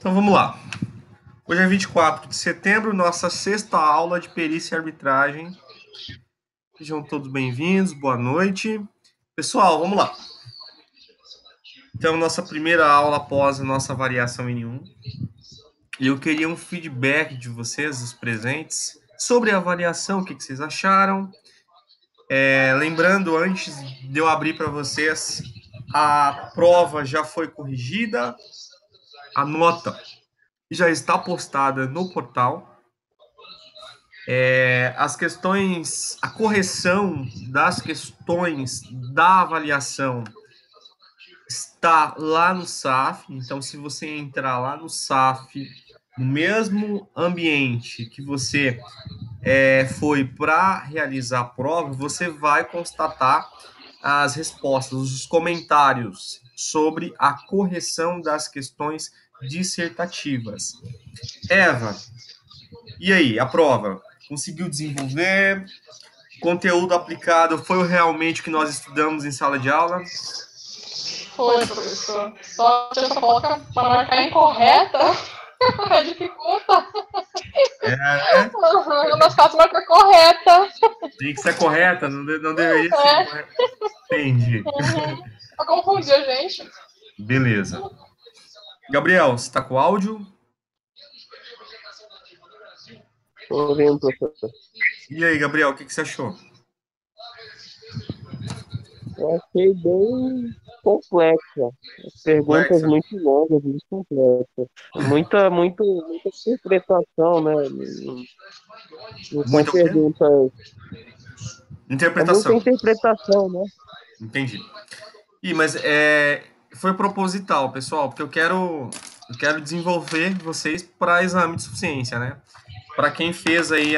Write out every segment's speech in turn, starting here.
Então vamos lá. Hoje é 24 de setembro, nossa sexta aula de perícia e arbitragem. Sejam todos bem-vindos, boa noite. Pessoal, vamos lá. Então, nossa primeira aula após a nossa variação N1. E eu queria um feedback de vocês, os presentes, sobre a avaliação, o que vocês acharam. Lembrando, antes de eu abrir para vocês, a prova já foi corrigida, a nota já está postada no portal. As questões, a correção das questões da avaliação está lá no SAF. Então, se você entrar lá no SAF, no mesmo ambiente que você foi para realizar a prova, você vai constatar as respostas, os comentários sobre a correção das questões dissertativas. Eva, e aí, a prova? Conseguiu desenvolver? Conteúdo aplicado foi realmente o que nós estudamos em sala de aula? Foi, professor. Só que eu só coloca para marcar incorreta, dificulta. No nosso caso, marca correta. Tem que ser correta, não deveria ser correta. Entendi. Pra confundir a gente. Beleza. Gabriel, você está com o áudio? Estou ouvindo, professor. E aí, Gabriel, o que você achou? Eu achei bem complexa. As perguntas muito longas, muito complexas. Muita interpretação, né? Não são Muita perguntas. interpretação. Muita interpretação, né? Entendi. Mas foi proposital, pessoal, porque eu quero desenvolver vocês para exame de suficiência, né? Para quem fez aí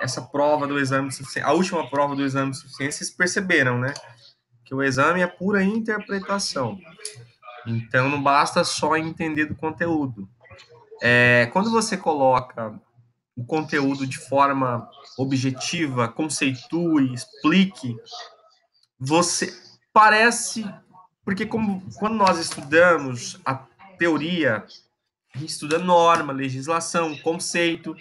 essa prova do exame de suficiência, a última prova do exame de suficiência, vocês perceberam, né? Que o exame é pura interpretação. Então, não basta só entender do conteúdo. Quando você coloca o conteúdo de forma objetiva, conceitue, explique, você parece... Porque quando nós estudamos a teoria, a gente estuda norma, legislação, conceito.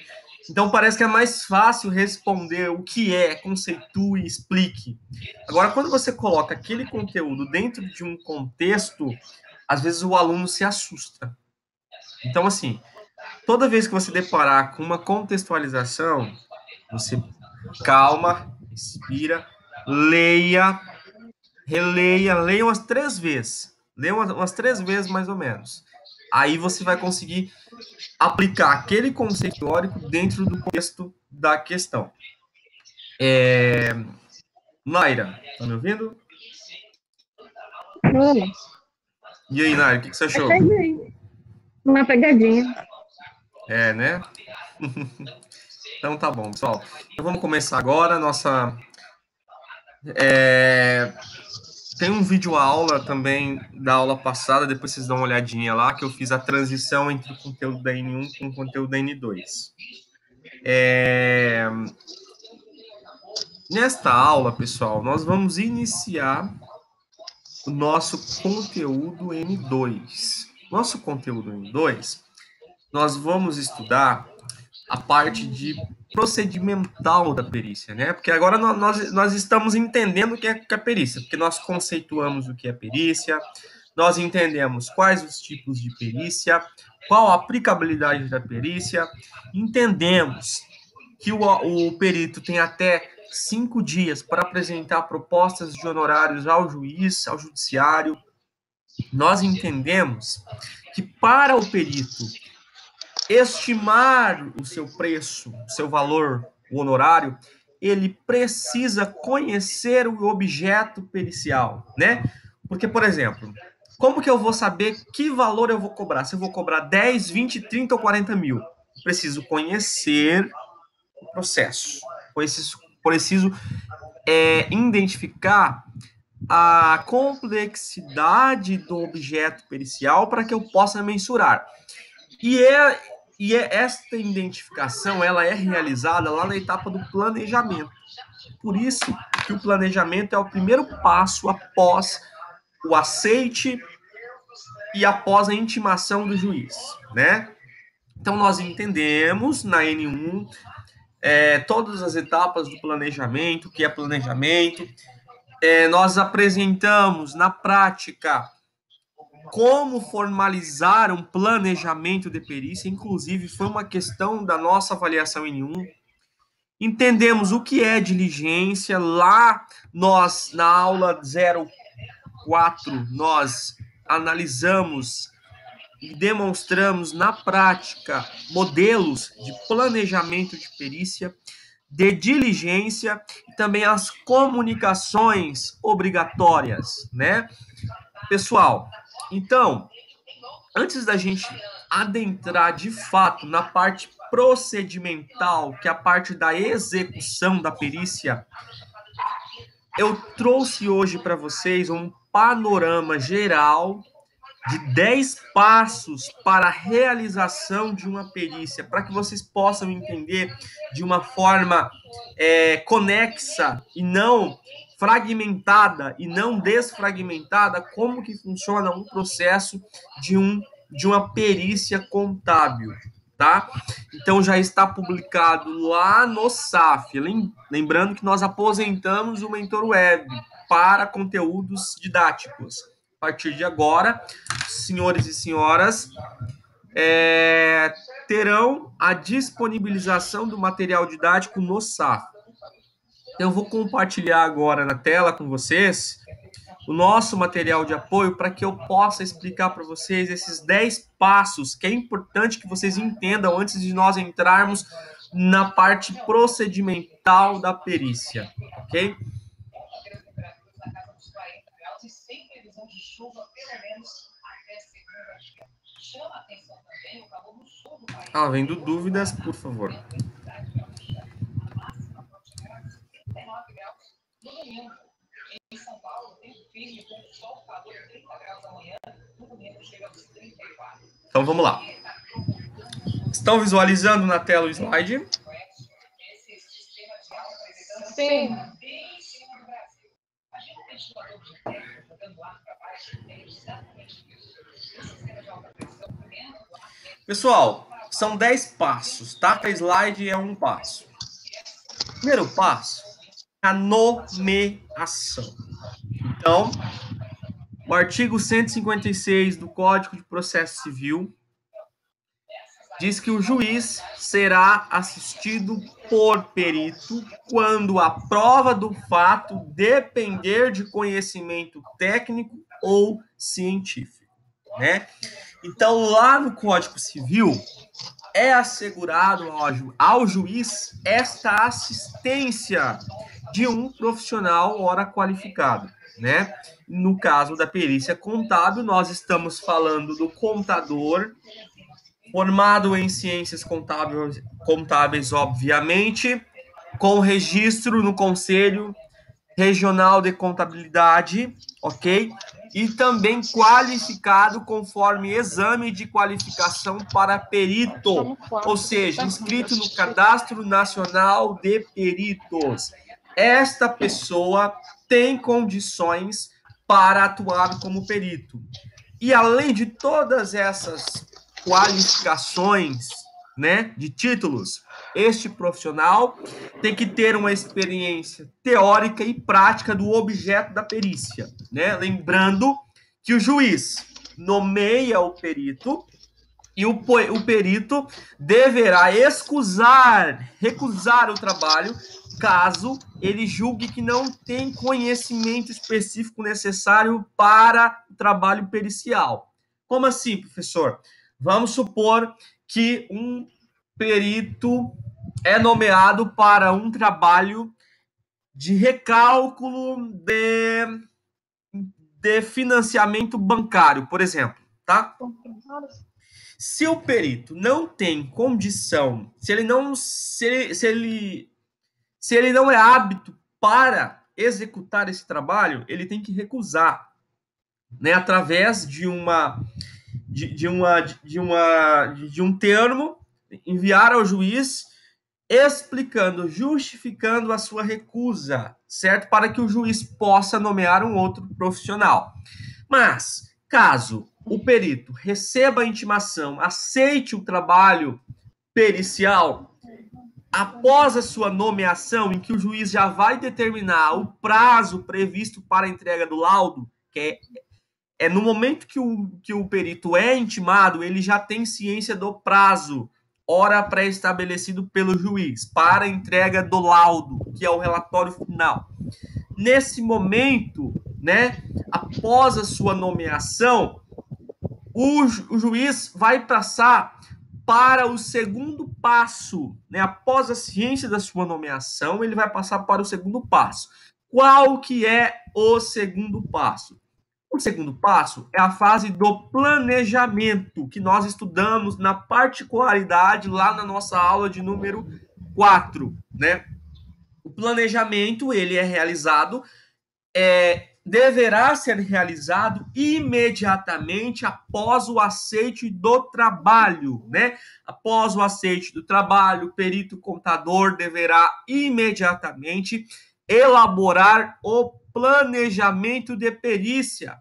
Então, parece que é mais fácil responder o que conceitue, explique. Agora, quando você coloca aquele conteúdo dentro de um contexto, às vezes o aluno se assusta. Então, assim, toda vez que você deparar com uma contextualização, você calma, respira, leia, releia, leia umas 3 vezes. Leia umas 3 vezes, mais ou menos. Aí você vai conseguir aplicar aquele conceito teórico dentro do contexto da questão. Naira, tá me ouvindo? Olha. E aí, Naira, o que você achou? Peguei. Uma pegadinha. Né? Então tá bom, pessoal. Então vamos começar agora. Tem um vídeo aula também da aula passada, depois vocês dão uma olhadinha lá, que eu fiz a transição entre o conteúdo da N1 com o conteúdo da N2. Nesta aula, pessoal, nós vamos iniciar o nosso conteúdo N2. Nosso conteúdo N2, nós vamos estudar a parte de procedimental da perícia, né? Porque agora nós estamos entendendo o que é perícia, porque nós conceituamos o que é perícia, nós entendemos quais os tipos de perícia, qual a aplicabilidade da perícia, entendemos que o perito tem até 5 dias para apresentar propostas de honorários ao juiz, ao judiciário. Nós entendemos que para o perito estimar o seu preço, o seu valor, o honorário, ele precisa conhecer o objeto pericial, né? Porque, por exemplo, como que eu vou saber que valor eu vou cobrar? Se eu vou cobrar 10, 20, 30 ou 40 mil? Preciso conhecer o processo. Preciso identificar a complexidade do objeto pericial para que eu possa mensurar. Esta identificação ela é realizada lá na etapa do planejamento. Por isso que o planejamento é o primeiro passo após o aceite e após a intimação do juiz, né? Então, nós entendemos na N1 todas as etapas do planejamento, o que é planejamento. Nós apresentamos na prática como formalizar um planejamento de perícia, inclusive foi uma questão da nossa avaliação N1. Entendemos o que é diligência. Lá, nós, na aula 04, nós analisamos e demonstramos na prática modelos de planejamento de perícia, de diligência e também as comunicações obrigatórias, né? Pessoal, então, antes da gente adentrar de fato na parte procedimental, que é a parte da execução da perícia, eu trouxe hoje para vocês um panorama geral de 10 passos para a realização de uma perícia, para que vocês possam entender de uma forma conexa e não fragmentada e não desfragmentada como que funciona um processo de uma perícia contábil, tá? Então já está publicado lá no SAF, lembrando que nós aposentamos o Mentor Web para conteúdos didáticos. A partir de agora, senhores e senhoras, terão a disponibilização do material didático no SAF. Eu vou compartilhar agora na tela com vocês o nosso material de apoio para que eu possa explicar para vocês esses 10 passos que é importante que vocês entendam antes de nós entrarmos na parte procedimental da perícia, ok? Havendo dúvidas, por favor. Então vamos lá. Estão visualizando na tela o slide? Sim. Pessoal, são 10 passos, tá? A slide é um passo. Primeiro passo, a nomeação. Então, o artigo 156 do Código de Processo Civil diz que o juiz será assistido por perito quando a prova do fato depender de conhecimento técnico ou científico, né? Então, lá no Código Civil, é assegurado ao juiz esta assistência de um profissional ora qualificado, né? No caso da perícia contábil, nós estamos falando do contador, formado em ciências contábeis, obviamente, com registro no Conselho Regional de Contabilidade, ok? E também qualificado conforme exame de qualificação para perito, ou seja, inscrito no Cadastro Nacional de Peritos. Esta pessoa tem condições para atuar como perito. E além de todas essas qualificações, né, de títulos, este profissional tem que ter uma experiência teórica e prática do objeto da perícia, né? Lembrando que o juiz nomeia o perito e o perito deverá recusar o trabalho caso ele julgue que não tem conhecimento específico necessário para o trabalho pericial. Como assim, professor? Vamos supor que um perito é nomeado para um trabalho de recálculo de financiamento bancário, por exemplo, tá? Se o perito não tem condição, se ele não é apto para executar esse trabalho, ele tem que recusar, né, através de um termo, enviar ao juiz explicando, justificando a sua recusa, certo? Para que o juiz possa nomear um outro profissional. Mas, caso o perito receba a intimação, aceite o trabalho pericial, após a sua nomeação, em que o juiz já vai determinar o prazo previsto para a entrega do laudo, que é no momento que o perito é intimado, ele já tem ciência do prazo, hora pré-estabelecido pelo juiz, para a entrega do laudo, que é o relatório final. Nesse momento, né, após a sua nomeação, o juiz vai passar para o segundo passo, né? Após a ciência da sua nomeação, ele vai passar para o segundo passo. Qual que é o segundo passo? O segundo passo é a fase do planejamento, que nós estudamos na particularidade lá na nossa aula de número 4, né? O planejamento, ele é realizado, deverá ser realizado imediatamente após o aceite do trabalho, né? Após o aceite do trabalho, o perito contador deverá imediatamente elaborar o planejamento de perícia.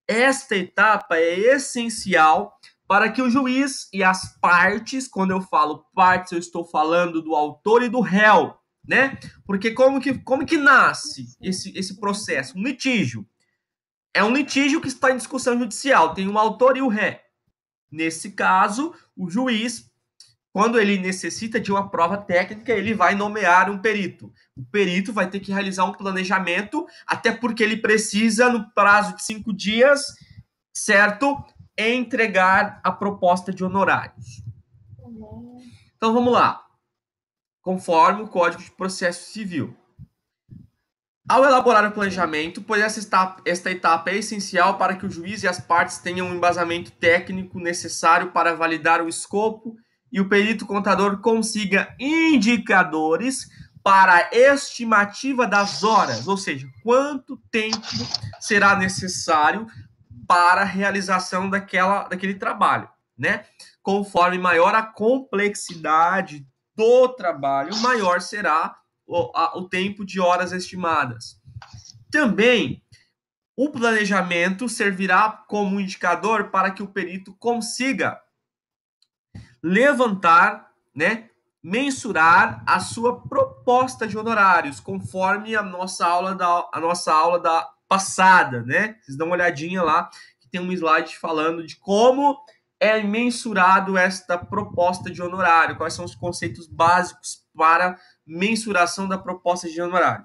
Esta etapa é essencial para que o juiz e as partes, quando eu falo partes, eu estou falando do autor e do réu, né? Porque como que nasce esse processo? Um litígio. É um litígio que está em discussão judicial, tem um autor e o ré. Nesse caso, o juiz, quando ele necessita de uma prova técnica, ele vai nomear um perito. O perito vai ter que realizar um planejamento, até porque ele precisa, no prazo de 5 dias, certo, entregar a proposta de honorários. Então, vamos lá. Conforme o Código de Processo Civil. Ao elaborar o planejamento, pois esta etapa é essencial para que o juiz e as partes tenham um embasamento técnico necessário para validar o escopo e o perito contador consiga indicadores para a estimativa das horas, ou seja, quanto tempo será necessário para a realização daquele trabalho, né? Conforme maior a complexidade do trabalho, maior será o tempo de horas estimadas. Também, o planejamento servirá como indicador para que o perito consiga levantar, né, mensurar a sua proposta de honorários, conforme a nossa aula da passada, né? Vocês dão uma olhadinha lá, que tem um slide falando de como é mensurado esta proposta de honorário, quais são os conceitos básicos para mensuração da proposta de honorário.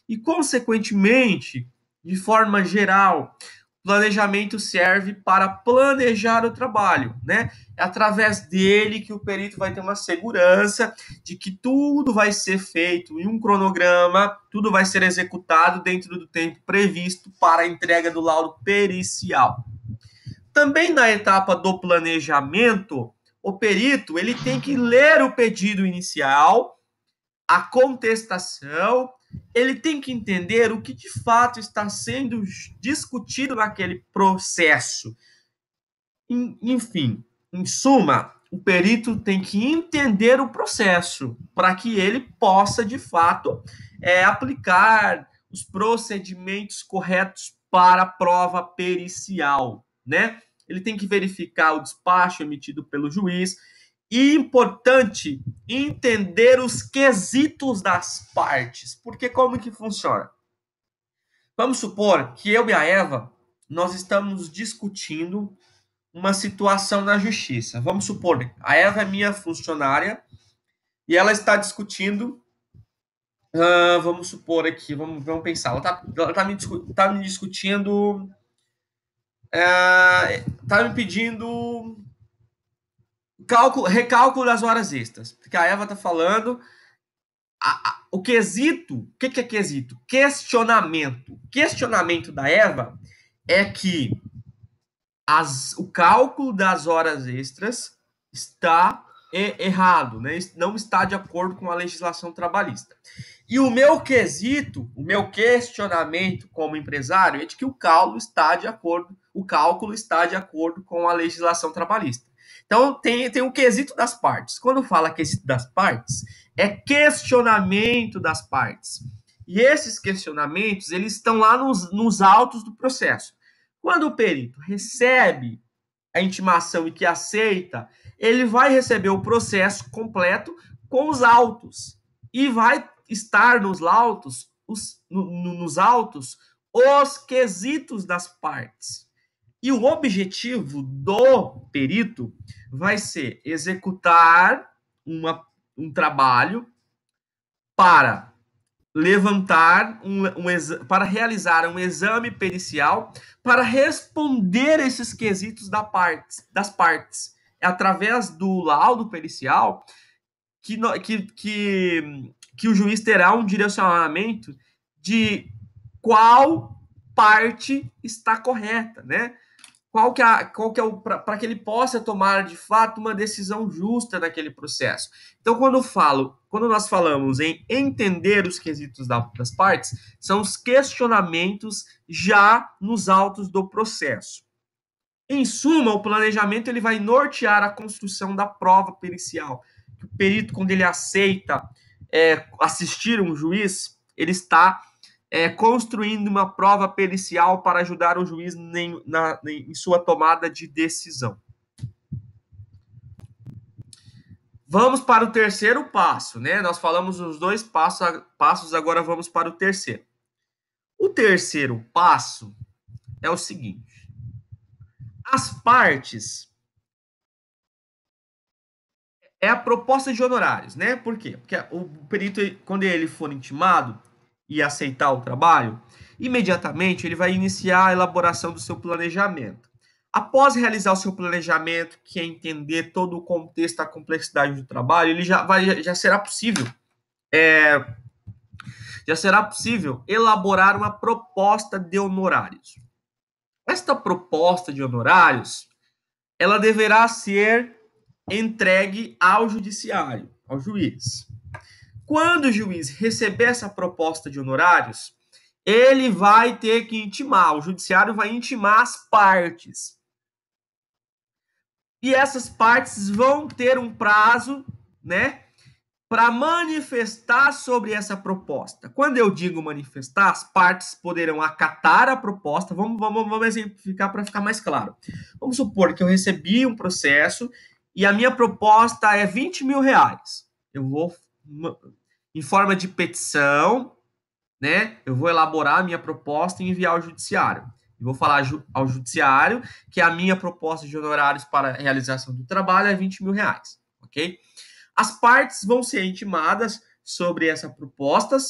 E, consequentemente, de forma geral, planejamento serve para planejar o trabalho, né? É através dele que o perito vai ter uma segurança de que tudo vai ser feito em um cronograma, tudo vai ser executado dentro do tempo previsto para a entrega do laudo pericial. Também na etapa do planejamento, o perito ele tem que ler o pedido inicial, a contestação, ele tem que entender o que de fato está sendo discutido naquele processo. Enfim, em suma, o perito tem que entender o processo para que ele possa, de fato, aplicar os procedimentos corretos para a prova pericial, né? Ele tem que verificar o despacho emitido pelo juiz. E importante entender os quesitos das partes, porque como que funciona? Vamos supor que eu e a Eva, nós estamos discutindo uma situação na justiça. Vamos supor, a Eva é minha funcionária e ela está discutindo, vamos supor aqui, vamos pensar, ela tá me discutindo, tá me pedindo recálculo das horas extras. Porque a Eva está falando. O quesito. O que é quesito? Questionamento. Questionamento da Eva é que o cálculo das horas extras está errado, né? Não está de acordo com a legislação trabalhista. E o meu quesito, o meu questionamento como empresário é de que o cálculo está de acordo com a legislação trabalhista. Então, tem o quesito das partes. Quando fala quesito das partes, é questionamento das partes. E esses questionamentos, eles estão lá nos autos do processo. Quando o perito recebe a intimação e que aceita, ele vai receber o processo completo com os autos e vai estar nos autos os quesitos das partes. E o objetivo do perito vai ser executar um trabalho para levantar para realizar um exame pericial para responder esses quesitos das partes. É através do laudo pericial que o juiz terá um direcionamento de qual parte está correta, né? Qual que é o para que ele possa tomar de fato uma decisão justa naquele processo. Então, quando nós falamos em entender os quesitos das partes, são os questionamentos já nos autos do processo. Em suma, o planejamento ele vai nortear a construção da prova pericial. O perito, quando ele aceita assistir um juiz, ele está construindo uma prova pericial para ajudar o juiz em sua tomada de decisão. Vamos para o terceiro passo, né? Nós falamos os 2 passos, agora vamos para o terceiro. O terceiro passo é o seguinte: as partes é a proposta de honorários, né? Por quê? Porque o perito, quando ele for intimado e aceitar o trabalho, imediatamente ele vai iniciar a elaboração do seu planejamento. Após realizar o seu planejamento, que é entender todo o contexto, a complexidade do trabalho, ele já será possível elaborar uma proposta de honorários. Esta proposta de honorários, ela deverá ser entregue ao judiciário, ao juiz. Quando o juiz receber essa proposta de honorários, ele vai ter que intimar, o judiciário vai intimar as partes. E essas partes vão ter um prazo, né, para manifestar sobre essa proposta. Quando eu digo manifestar, as partes poderão acatar a proposta. Vamos exemplificar para ficar mais claro. Vamos supor que eu recebi um processo e a minha proposta é R$20.000. Eu vou, em forma de petição, né, eu vou elaborar a minha proposta e enviar ao judiciário. Eu vou falar ao judiciário que a minha proposta de honorários para a realização do trabalho é R$20.000, ok? As partes vão ser intimadas sobre essa proposta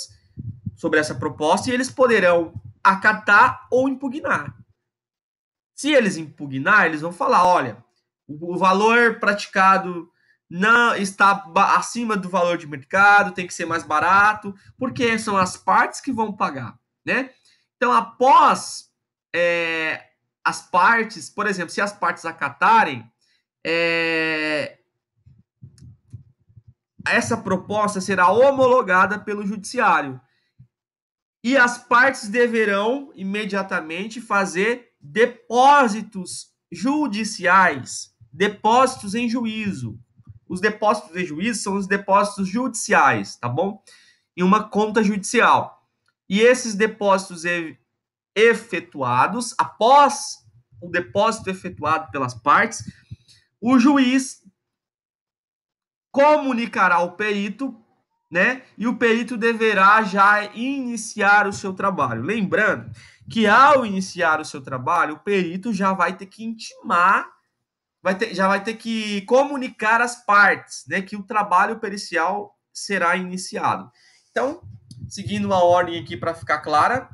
e eles poderão acatar ou impugnar. Se eles impugnar, eles vão falar, olha, o valor praticado não está acima do valor de mercado, tem que ser mais barato, porque são as partes que vão pagar, né? Então, após as partes, por exemplo, se as partes acatarem, essa proposta será homologada pelo judiciário. E as partes deverão imediatamente fazer depósitos judiciais, depósitos em juízo. Os depósitos em juízo são os depósitos judiciais, tá bom? Em uma conta judicial. E esses depósitos efetuados, após o depósito efetuado pelas partes, o juiz comunicará ao perito, né? E o perito deverá já iniciar o seu trabalho. Lembrando que ao iniciar o seu trabalho, o perito já vai ter que intimar, já vai ter que comunicar às partes, né? Que o trabalho pericial será iniciado. Então, seguindo a ordem aqui para ficar clara,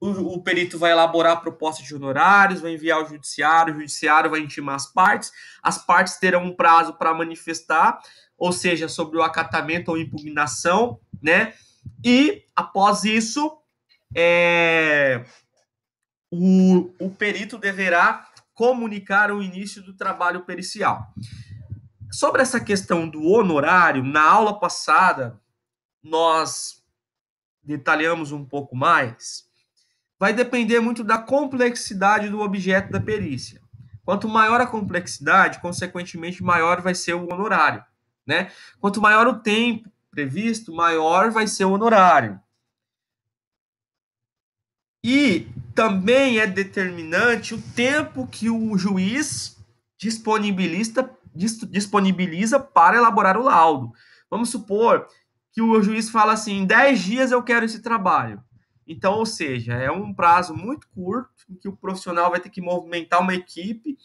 o perito vai elaborar a proposta de honorários, vai enviar ao judiciário, o judiciário vai intimar as partes terão um prazo para manifestar, ou seja, sobre o acatamento ou impugnação, né? E, após isso, o perito deverá comunicar o início do trabalho pericial. Sobre essa questão do honorário, na aula passada, nós detalhamos um pouco mais. Vai depender muito da complexidade do objeto da perícia. Quanto maior a complexidade, consequentemente, maior vai ser o honorário, né? Quanto maior o tempo previsto, maior vai ser o honorário. E também é determinante o tempo que o juiz disponibiliza para elaborar o laudo. Vamos supor que o juiz fala assim, em 10 dias eu quero esse trabalho. Então, ou seja, é um prazo muito curto, em que o profissional vai ter que movimentar uma equipe,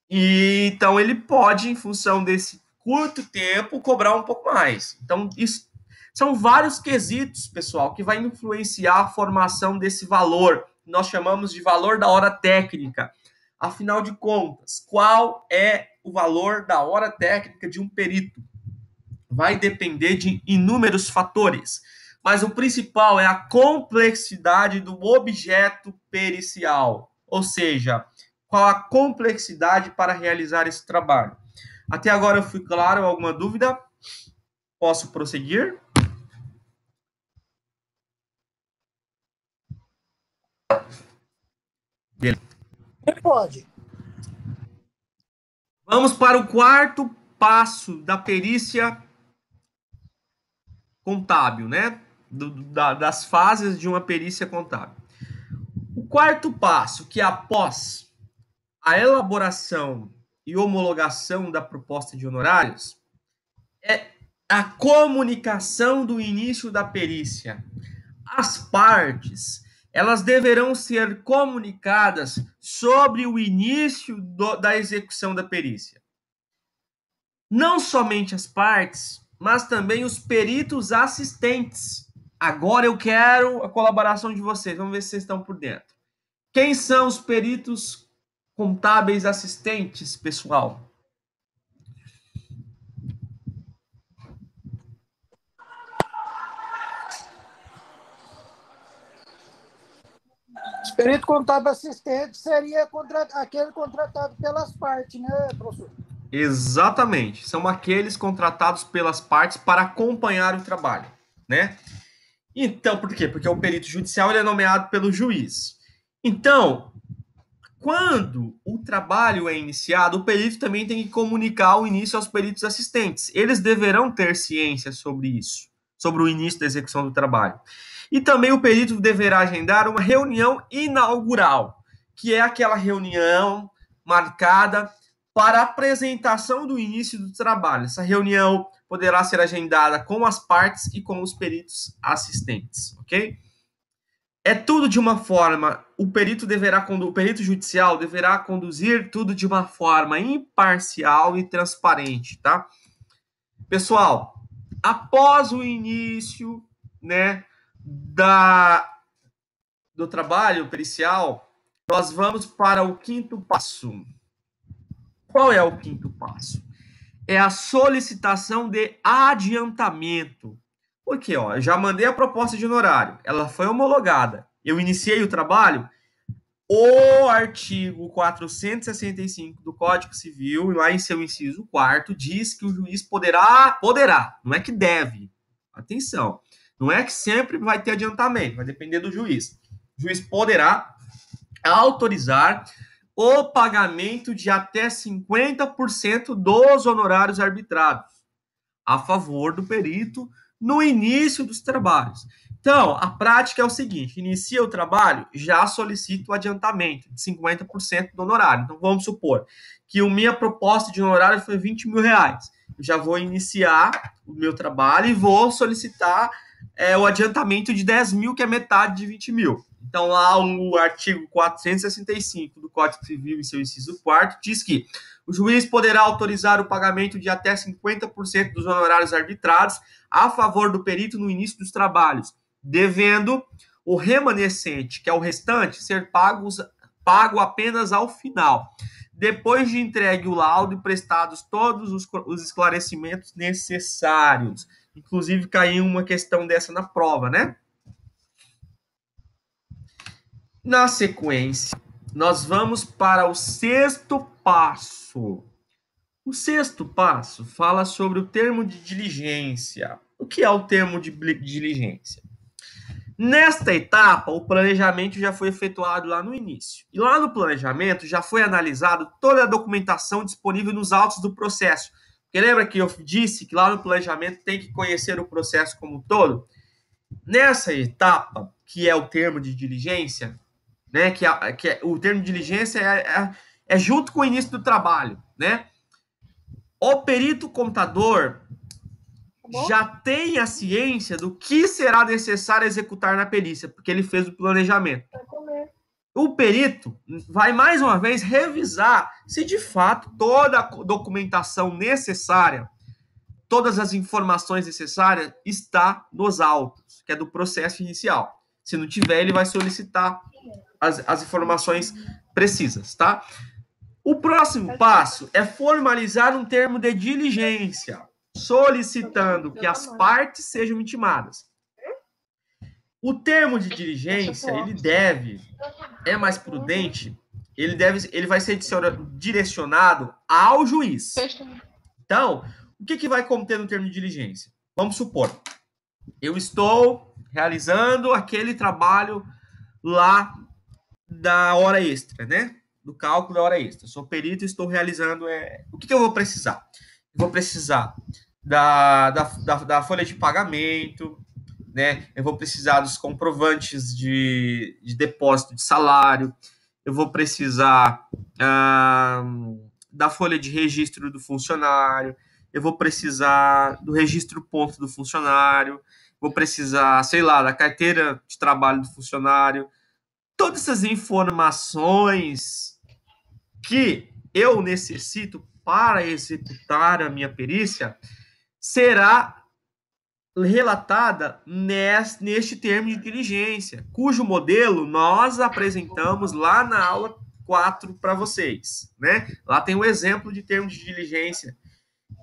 e então ele pode, em função desse curto tempo, cobrar um pouco mais. Então, isso são vários quesitos, pessoal, que vai influenciar a formação desse valor. Nós chamamos de valor da hora técnica. Afinal de contas, qual é o valor da hora técnica de um perito? Vai depender de inúmeros fatores, mas o principal é a complexidade do objeto pericial, ou seja, qual a complexidade para realizar esse trabalho. Até agora eu fui claro? Alguma dúvida? Posso prosseguir? Beleza. Pode. Vamos para o quarto passo da perícia contábil, né? Das fases de uma perícia contábil. O quarto passo, que é após a elaboração e homologação da proposta de honorários, é a comunicação do início da perícia. As partes, elas deverão ser comunicadas sobre o início da execução da perícia. Não somente as partes, mas também os peritos assistentes. Agora eu quero a colaboração de vocês. Vamos ver se vocês estão por dentro. Quem são os peritos contábeis assistentes, pessoal? Os perito contábil assistente seria aquele contratado pelas partes, né, professor? Exatamente. São aqueles contratados pelas partes para acompanhar o trabalho, né? Então, por quê? Porque o perito judicial ele é nomeado pelo juiz. Então, quando o trabalho é iniciado, o perito também tem que comunicar o início aos peritos assistentes. Eles deverão ter ciência sobre isso, sobre o início da execução do trabalho. E também o perito deverá agendar uma reunião inaugural, que é aquela reunião marcada para a apresentação do início do trabalho. Essa reunião poderá ser agendada com as partes e com os peritos assistentes, ok? É tudo de uma forma, o perito judicial deverá conduzir tudo de uma forma imparcial e transparente, tá? Pessoal, após o início, né, do trabalho pericial, nós vamos para o quinto passo. Qual é o quinto passo? É a solicitação de adiantamento. Porque, ó, eu já mandei a proposta de honorário, ela foi homologada, eu iniciei o trabalho, o artigo 465 do Código Civil, lá em seu inciso 4º, diz que o juiz poderá, não é que deve, atenção, não é que sempre vai ter adiantamento, vai depender do juiz. O juiz poderá autorizar o pagamento de até 50% dos honorários arbitrados a favor do perito no início dos trabalhos. Então, a prática é o seguinte, inicia o trabalho, já solicito o adiantamento de 50% do honorário. Então, vamos supor que a minha proposta de honorário foi 20 mil reais. Eu já vou iniciar o meu trabalho e vou solicitar o adiantamento de 10 mil, que é metade de 20 mil. Então, lá o artigo 465 do Código Civil, em seu inciso 4º, diz que o juiz poderá autorizar o pagamento de até 50% dos honorários arbitrados a favor do perito no início dos trabalhos, devendo o remanescente, que é o restante, ser pago apenas ao final, depois de entregue o laudo e prestados todos os esclarecimentos necessários. Inclusive, caiu uma questão dessa na prova, né? Na sequência, nós vamos para o sexto passo. O sexto passo fala sobre o termo de diligência. O que é o termo de diligência? Nesta etapa, o planejamento já foi efetuado lá no início. E lá no planejamento já foi analisado toda a documentação disponível nos autos do processo. Porque lembra que eu disse que lá no planejamento tem que conhecer o processo como um todo? Nessa etapa, que é o termo de diligência, né, o termo de diligência é junto com o início do trabalho, né? O perito contador já tem a ciência do que será necessário executar na perícia, porque ele fez o planejamento. O perito vai, mais uma vez, revisar se, de fato, toda a documentação necessária, todas as informações necessárias está nos autos, que é do processo inicial. Se não tiver, ele vai solicitar as informações precisas, tá? O próximo passo é formalizar um termo de diligência, solicitando que as partes sejam intimadas. O termo de diligência, é mais prudente, ele vai ser direcionado ao juiz. Então, o que vai conter no termo de diligência? Vamos supor, eu estou realizando aquele trabalho lá da hora extra, né? Do cálculo da hora extra. Sou perito e estou realizando... O que eu vou precisar? Eu vou precisar da folha de pagamento, né? Eu vou precisar dos comprovantes de depósito de salário, eu vou precisar da folha de registro do funcionário, eu vou precisar do registro ponto do funcionário, vou precisar, sei lá, da carteira de trabalho do funcionário. Todas essas informações que eu necessito para executar a minha perícia será relatada neste termo de diligência, cujo modelo nós apresentamos lá na aula 4 para vocês, né? Lá tem um exemplo de termo de diligência.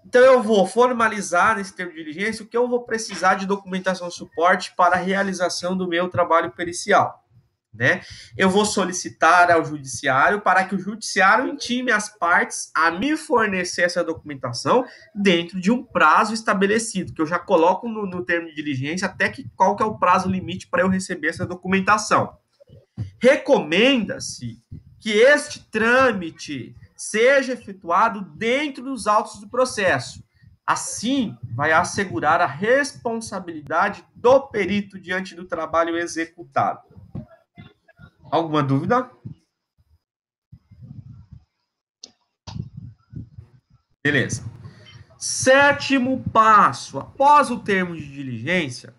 Então, eu vou formalizar nesse termo de diligência o que eu vou precisar de documentação de suporte para a realização do meu trabalho pericial, né? Eu vou solicitar ao judiciário para que o judiciário intime as partes a me fornecer essa documentação dentro de um prazo estabelecido, que eu já coloco no termo de diligência até qual que é o prazo limite para eu receber essa documentação. Recomenda-se que este trâmite seja efetuado dentro dos autos do processo. Assim, vai assegurar a responsabilidade do perito diante do trabalho executado. Alguma dúvida? Beleza. Sétimo passo. Após o termo de diligência,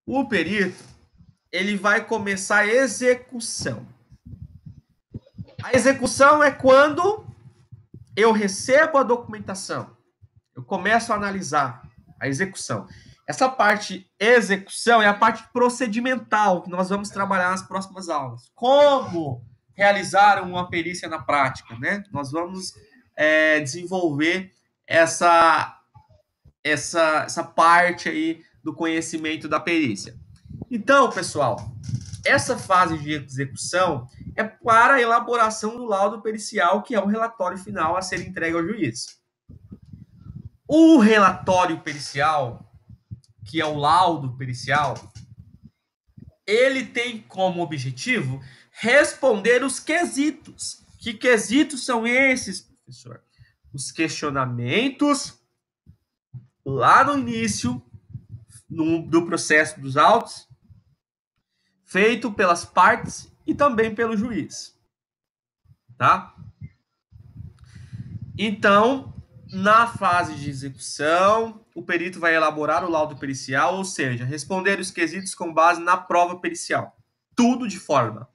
o perito ele vai começar a execução. A execução é quando eu recebo a documentação. Eu começo a analisar a execução. Essa parte execução é a parte procedimental que nós vamos trabalhar nas próximas aulas. Como realizar uma perícia na prática, né? Nós vamos desenvolver essa parte aí do conhecimento da perícia. Então, pessoal, essa fase de execução é para a elaboração do laudo pericial, que é o relatório final a ser entregue ao juiz. O relatório pericial, que é o laudo pericial, ele tem como objetivo responder os quesitos. Que quesitos são esses, professor? Os questionamentos lá no início do processo dos autos, feito pelas partes e também pelo juiz. Tá? Então, na fase de execução, o perito vai elaborar o laudo pericial, ou seja, responder os quesitos com base na prova pericial. Tudo de forma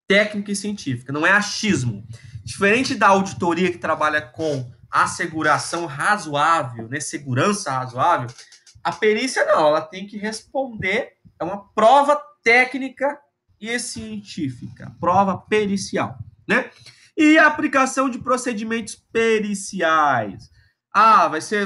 técnica e científica, não é achismo. Diferente da auditoria que trabalha com asseguração razoável, né, segurança razoável, a perícia não, ela tem que responder, é uma prova técnica e científica, prova pericial, né? E a aplicação de procedimentos periciais. Vai ser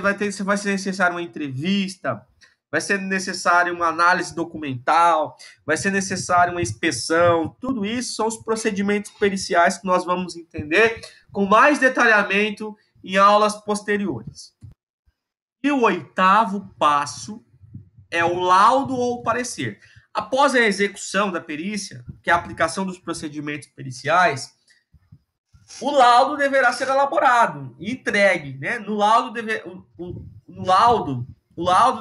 necessário uma entrevista, vai ser necessário uma análise documental, vai ser necessário uma inspeção. Tudo isso são os procedimentos periciais que nós vamos entender com mais detalhamento em aulas posteriores. E o oitavo passo é o laudo ou parecer. Após a execução da perícia, que é a aplicação dos procedimentos periciais, o laudo deverá ser elaborado e entregue, né? O laudo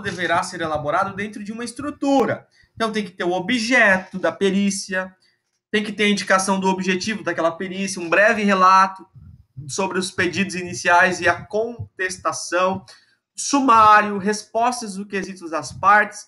deverá ser elaborado dentro de uma estrutura. Então, tem que ter o objeto da perícia, tem que ter a indicação do objetivo daquela perícia, um breve relato sobre os pedidos iniciais e a contestação, sumário, respostas dos quesitos das partes,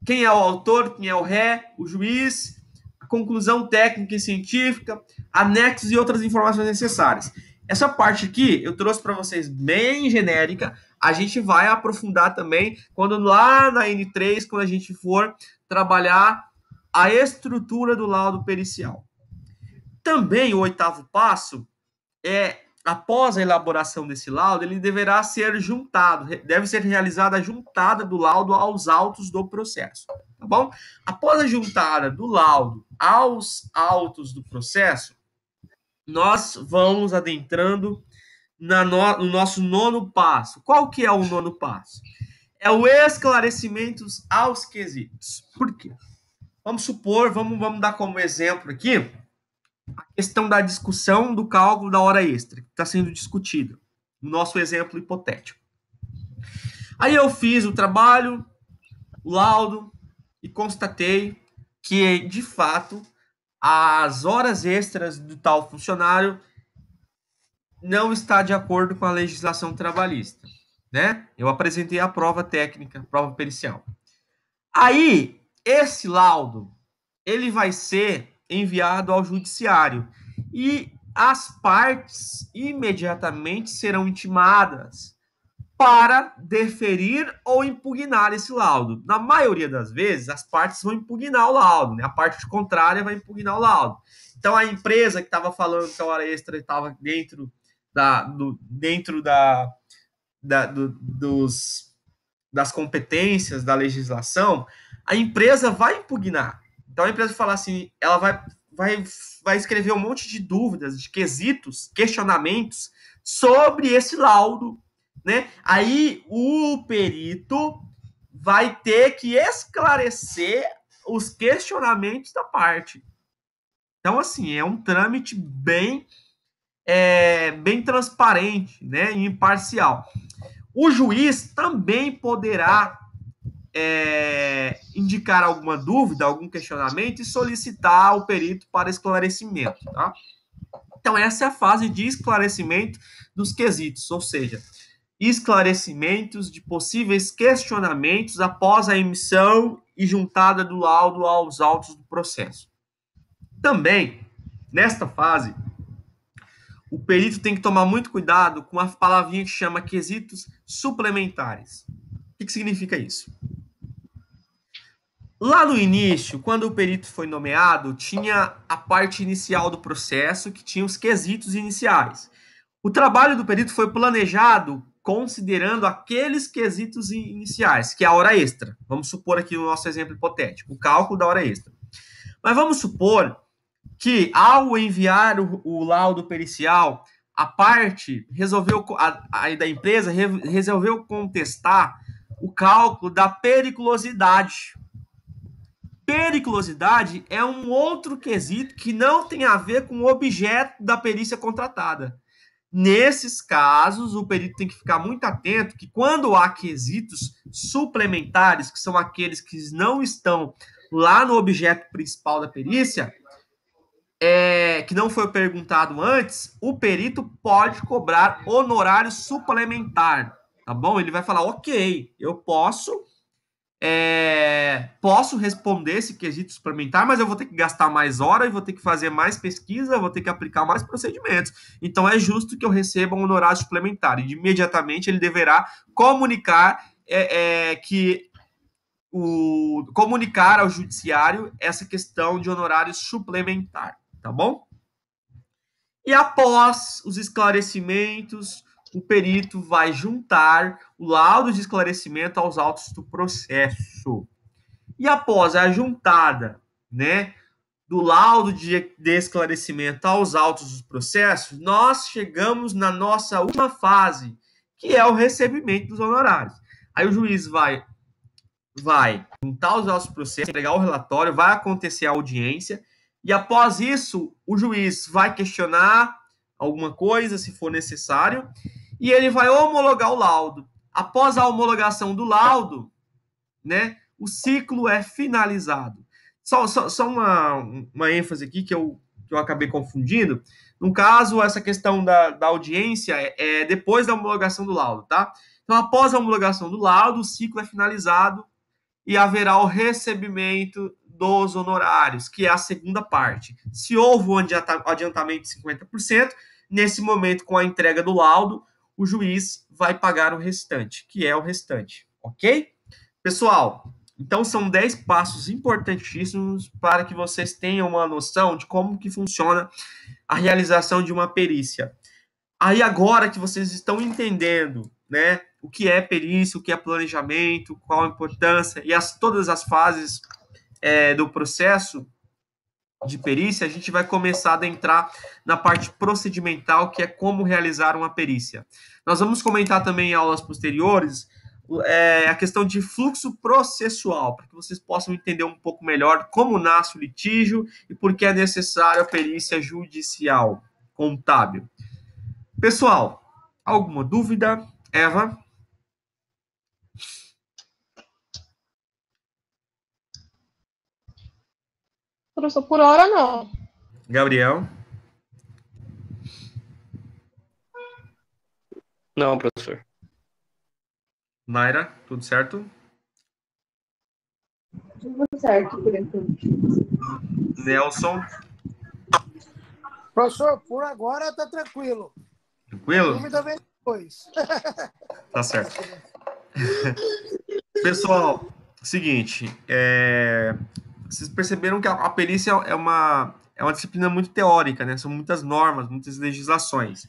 quem é o autor, quem é o ré, o juiz, a conclusão técnica e científica, anexos e outras informações necessárias. Essa parte aqui eu trouxe para vocês bem genérica, a gente vai aprofundar também quando lá na N3, quando a gente for trabalhar a estrutura do laudo pericial. Também o 8º passo é, após a elaboração desse laudo, ele deverá ser juntado, deve ser realizada a juntada do laudo aos autos do processo, tá bom? Após a juntada do laudo aos autos do processo, nós vamos adentrando no nosso 9º passo. Qual que é o 9º passo? É o esclarecimento aos quesitos. Por quê? Vamos supor, vamos dar como exemplo aqui a questão da discussão do cálculo da hora extra, que está sendo discutido, no nosso exemplo hipotético. Aí eu fiz o trabalho, o laudo, e constatei que, de fato, as horas extras do tal funcionário não está de acordo com a legislação trabalhista, né? Eu apresentei a prova técnica, prova pericial. Aí, esse laudo, ele vai ser enviado ao judiciário e as partes imediatamente serão intimadas para deferir ou impugnar esse laudo. Na maioria das vezes, as partes vão impugnar o laudo, né? A parte contrária vai impugnar o laudo. Então, a empresa que estava falando que a hora extra estava dentro das competências da legislação, a empresa vai impugnar. Então, a empresa fala assim, ela vai escrever um monte de dúvidas, de quesitos, questionamentos sobre esse laudo, né? Aí, o perito vai ter que esclarecer os questionamentos da parte. Então, assim, é um trâmite bem transparente, né, e imparcial. O juiz também poderá indicar alguma dúvida, algum questionamento e solicitar ao perito para esclarecimento, tá? Então, essa é a fase de esclarecimento dos quesitos, ou seja, esclarecimentos de possíveis questionamentos após a emissão e juntada do laudo aos autos do processo. Também, nesta fase, o perito tem que tomar muito cuidado com a palavrinha que chama quesitos suplementares. O que significa isso? Lá no início, quando o perito foi nomeado, tinha a parte inicial do processo, que tinha os quesitos iniciais. O trabalho do perito foi planejado considerando aqueles quesitos iniciais, que é a hora extra. Vamos supor aqui no nosso exemplo hipotético, o cálculo da hora extra. Mas vamos supor que, ao enviar o laudo pericial, a parte da empresa resolveu contestar o cálculo da periculosidade. Periculosidade é um outro quesito que não tem a ver com o objeto da perícia contratada. Nesses casos, o perito tem que ficar muito atento que, quando há quesitos suplementares, que são aqueles que não estão lá no objeto principal da perícia, que não foi perguntado antes, o perito pode cobrar honorário suplementar, tá bom? Ele vai falar, ok, eu posso responder esse quesito suplementar, mas eu vou ter que gastar mais hora, eu vou ter que fazer mais pesquisa, eu vou ter que aplicar mais procedimentos. Então, é justo que eu receba um honorário suplementar. E, imediatamente, ele deverá comunicar comunicar ao judiciário essa questão de honorário suplementar, tá bom? E após os esclarecimentos, o perito vai juntar o laudo de esclarecimento aos autos do processo. E após a juntada, né, do laudo de esclarecimento aos autos dos processos, nós chegamos na nossa última fase, que é o recebimento dos honorários. Aí o juiz vai juntar os autos do processo, entregar o relatório, vai acontecer a audiência, e após isso, o juiz vai questionar alguma coisa, se for necessário, e ele vai homologar o laudo. Após a homologação do laudo, né, o ciclo é finalizado. Só uma ênfase aqui que eu acabei confundindo. No caso, essa questão da audiência é depois da homologação do laudo, tá? Então, após a homologação do laudo, o ciclo é finalizado e haverá o recebimento dos honorários, que é a segunda parte. Se houve um adiantamento de 50%, nesse momento, com a entrega do laudo, o juiz vai pagar o restante, que é o restante, ok? Pessoal, então são 10 passos importantíssimos para que vocês tenham uma noção de como que funciona a realização de uma perícia. Aí agora que vocês estão entendendo, né, o que é perícia, o que é planejamento, qual a importância e todas as fases do processo de perícia, a gente vai começar a adentrar na parte procedimental, que é como realizar uma perícia. Nós vamos comentar também em aulas posteriores a questão de fluxo processual, para que vocês possam entender um pouco melhor como nasce o litígio e por que é necessária a perícia judicial contábil. Pessoal, alguma dúvida? Eva? Professor, por hora não. Gabriel? Não, professor. Naira, tudo certo? Tudo certo por enquanto. Nelson? Professor, por agora tá tranquilo. Tranquilo? Dúvida vem depois. Tá certo. Pessoal, seguinte, vocês perceberam que a perícia é uma disciplina muito teórica, né? São muitas normas, muitas legislações.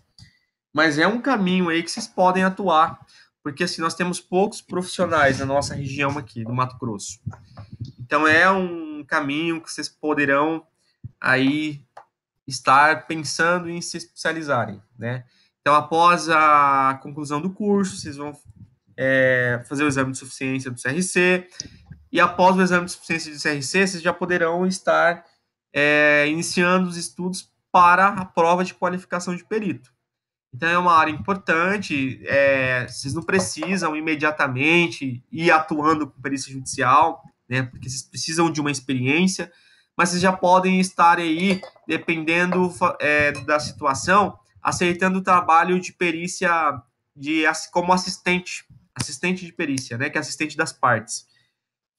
Mas é um caminho aí que vocês podem atuar, porque assim, nós temos poucos profissionais na nossa região aqui, do Mato Grosso. Então é um caminho que vocês poderão aí estar pensando em se especializarem, né? Então, após a conclusão do curso, vocês vão fazer o exame de suficiência do CRC, e após o exame de suficiência do CRC, vocês já poderão estar iniciando os estudos para a prova de qualificação de perito. Então, é uma área importante, vocês não precisam imediatamente ir atuando com perícia judicial, né, porque vocês precisam de uma experiência, mas vocês já podem estar aí, dependendo da situação, aceitando o trabalho de perícia como assistente de perícia, né, que é assistente das partes.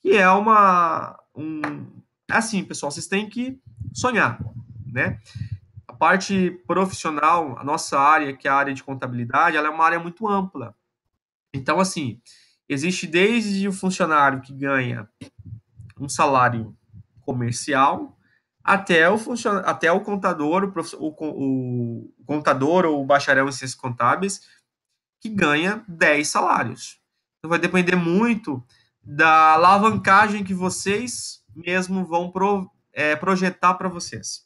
Que é assim, pessoal, vocês têm que sonhar, né? A parte profissional, a nossa área, que é a área de contabilidade, ela é uma área muito ampla. Então, assim, existe desde o funcionário que ganha um salário comercial até o contador, o contador ou o bacharel em ciências contábeis que ganha 10 salários. Então, vai depender muito da alavancagem que vocês mesmo vão projetar para vocês.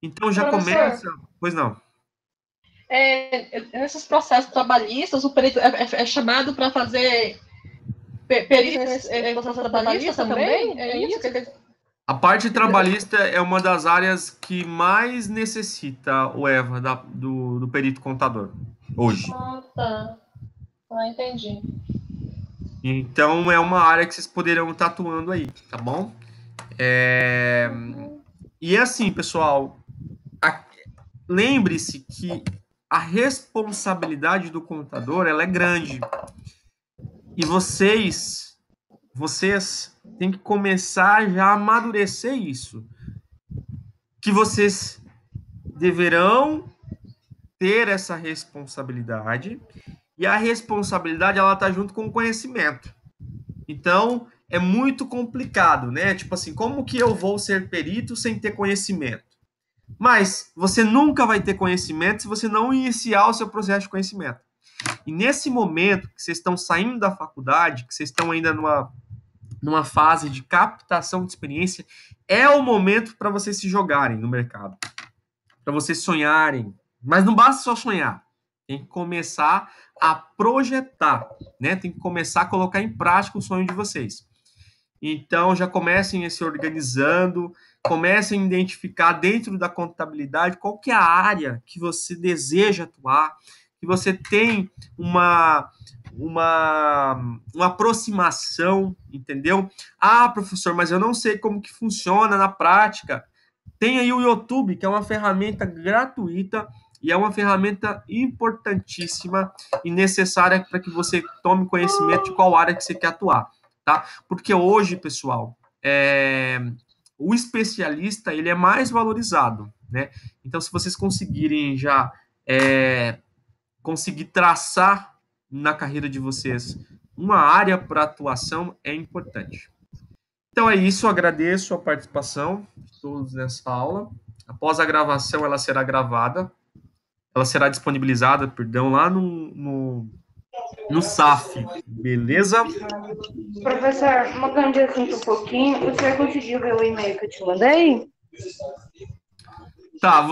Então, já começa... Pois não. Nesses processos trabalhistas, o perito é chamado para fazer perícia em processo trabalhista também? É isso? A parte trabalhista é uma das áreas que mais necessita, o Eva, do perito contador, hoje. Ah, tá. Entendi. Então, é uma área que vocês poderão estar atuando aí, tá bom? E assim, pessoal, lembre-se que a responsabilidade do contador, ela é grande. E vocês têm que começar já a amadurecer isso. Que vocês deverão ter essa responsabilidade, e a responsabilidade, ela tá junto com o conhecimento. Então, é muito complicado, né? Tipo assim, como que eu vou ser perito sem ter conhecimento? Mas você nunca vai ter conhecimento se você não iniciar o seu processo de conhecimento. E nesse momento que vocês estão saindo da faculdade, que vocês estão ainda numa fase de captação de experiência, é o momento para vocês se jogarem no mercado, para vocês sonharem. Mas não basta só sonhar, tem que começar a projetar, né? Tem que começar a colocar em prática o sonho de vocês. Então, já comecem a se organizando, comecem a identificar dentro da contabilidade qual que é a área que você deseja atuar, que você tem uma aproximação, entendeu? Ah, professor, mas eu não sei como que funciona na prática. Tem aí o YouTube, que é uma ferramenta gratuita e é uma ferramenta importantíssima e necessária para que você tome conhecimento de qual área que você quer atuar, tá? Porque hoje, pessoal, o especialista, ele é mais valorizado, né? Então, se vocês conseguirem já conseguir traçar na carreira de vocês uma área para atuação, é importante. Então é isso, agradeço a participação de todos nessa aula. Após a gravação, ela será gravada, ela será disponibilizada, perdão, lá no SAF, beleza? Professor, mudando de assunto um pouquinho, o senhor conseguiu ver o e-mail que eu te mandei? Tá,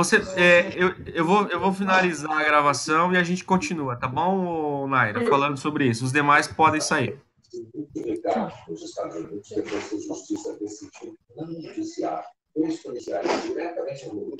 eu vou finalizar a gravação e a gente continua, tá bom, Naira? Falando sobre isso. Os demais podem sair. Os Estados Unidos, depois que a justiça decidiu não noticiar ou exponenciar diretamente ao